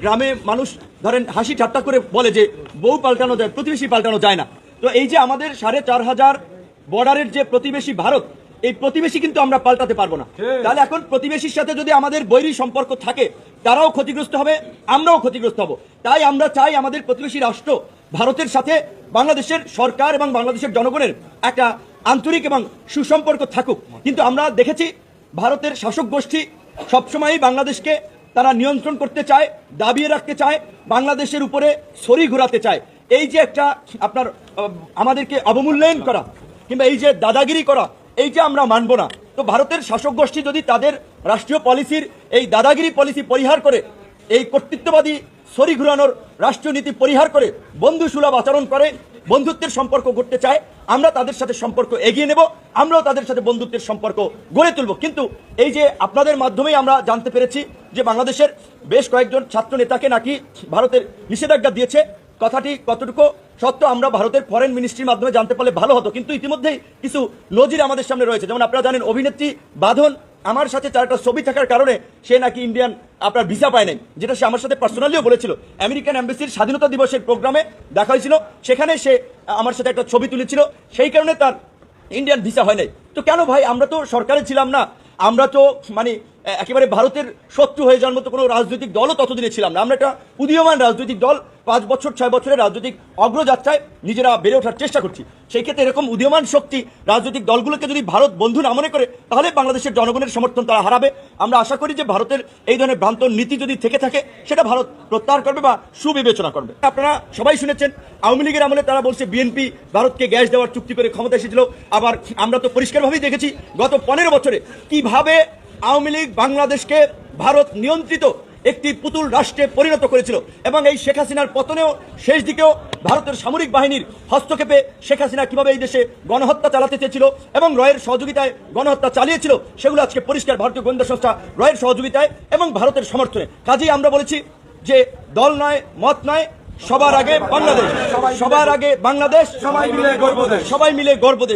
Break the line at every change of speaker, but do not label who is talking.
গ্রামে মানুষ ধরেন হাসি ঠাট্টা করে বলে যে বউ পাল্টানো যায়, প্রতিবেশী পাল্টানো যায় না। তো এই যে আমাদের 4,500 বর্ডারের যে প্রতিবেশী ভারত, এই প্রতিবেশী কিন্তু আমরা পাল্টাতে পারবো না। তাহলে এখন প্রতিবেশীর সাথে যদি আমাদের বৈরী সম্পর্ক থাকে, তারাও ক্ষতিগ্রস্ত হবে, আমরাও ক্ষতিগ্রস্ত হব। তাই আমরা চাই আমাদের প্রতিবেশী রাষ্ট্র ভারতের সাথে বাংলাদেশের সরকার এবং বাংলাদেশের জনগণের একটা আন্তরিক এবং সুসম্পর্ক থাকুক। কিন্তু আমরা দেখেছি ভারতের শাসক গোষ্ঠী সবসময়ই বাংলাদেশকে তারা নিয়ন্ত্রণ করতে চায়, দাবিয়ে রাখতে চায়, বাংলাদেশের উপরে ছড়ি ঘোরাতে চায়। এই যে একটা আপনার আমাদেরকে অবমূল্যায়ন করা কিংবা এই যে দাদাগিরি করা, এই যে আমরা মানব না। তো ভারতের শাসক গোষ্ঠী যদি তাদের রাষ্ট্রীয় পলিসির এই দাদাগিরি পলিসি পরিহার করে, এই কর্তৃত্ববাদী ছড়ি ঘুরানোর রাষ্ট্রনীতি পরিহার করে বন্ধুসুলভ আচরণ করে, বন্ধুত্বের সম্পর্ক গড়তে চায়, আমরা তাদের সাথে সম্পর্ক এগিয়ে নেব, আমরাও তাদের সাথে বন্ধুত্বের সম্পর্ক গড়ে তুলব। কিন্তু এই যে আপনাদের মাধ্যমেই আমরা জানতে পেরেছি যে বাংলাদেশের বেশ কয়েকজন ছাত্র নেতাকে নাকি ভারতের নিষেধাজ্ঞা দিয়েছে, কথাটি কতটুকু সত্য আমরা ভারতের ফরেন মিনিস্ট্রির মাধ্যমে জানতে পারলে ভালো হতো। কিন্তু ইতিমধ্যেই কিছু নজির আমাদের সামনে রয়েছে। যেমন আপনারা জানেন অভিনেত্রী বাঁধন আমার সাথে তার একটা ছবি থাকার কারণে সে নাকি ইন্ডিয়ান আপনার ভিসা পায় নাই, যেটা সে আমার সাথে পার্সোনালিও বলেছিল। আমেরিকান এম্বাসির স্বাধীনতা দিবসের প্রোগ্রামে দেখা হয়েছিল, সেখানে সে আমার সাথে একটা ছবি তুলেছিল, সেই কারণে তার ইন্ডিয়ান ভিসা হয় নাই। তো কেন ভাই, আমরা তো সরকারে ছিলাম না, আমরা তো মানে একেবারে ভারতের শত্রু হয়ে যাওয়ার মতো কোনো রাজনৈতিক দলও ততদিনে ছিলাম না। আমরা একটা উদীয়মান রাজনৈতিক দল, 5 বছর 6 বছরের রাজনৈতিক অগ্রযাত্রায় নিজেরা বেড়ে ওঠার চেষ্টা করছি। সেই ক্ষেত্রে এরকম উদীয়মান শক্তি রাজনৈতিক দলগুলোকে যদি ভারত বন্ধু না মনে করে, তাহলে বাংলাদেশের জনগণের সমর্থন তারা হারাবে। আমরা আশা করি যে ভারতের এই ধরনের ভ্রান্ত নীতি যদি থেকে থাকে, সেটা ভারত প্রত্যাহার করবে বা সুবিবেচনা করবে। আপনারা সবাই শুনেছেন আওয়ামী লীগের আমলে তারা বলছে বিএনপি ভারতকে গ্যাস দেওয়ার চুক্তি করে ক্ষমতা এসেছিল। আবার আমরা তো পরিষ্কারভাবেই দেখেছি গত 15 বছরে কিভাবে আওয়ামী লীগ বাংলাদেশকে ভারত নিয়ন্ত্রিত একটি পুতুল রাষ্ট্রে পরিণত করেছিল। এবং এই শেখ হাসিনার পতনেও শেষ দিকেও ভারতের সামরিক বাহিনীর হস্তক্ষেপে শেখ হাসিনা কিভাবে এই দেশে গণহত্যা চালাতে চেয়েছিল এবং রয়ের সহযোগিতায় গণহত্যা চালিয়েছিল, সেগুলো আজকে পরিষ্কার ভারতীয় গোয়েন্দা সংস্থা রয়ের সহযোগিতায় এবং ভারতের সমর্থনে। কাজেই আমরা বলেছি যে দল নয়, মত নয়, সবার আগে বাংলাদেশ, সবার আগে বাংলাদেশ, সবাই মিলে গর্ব দেশ।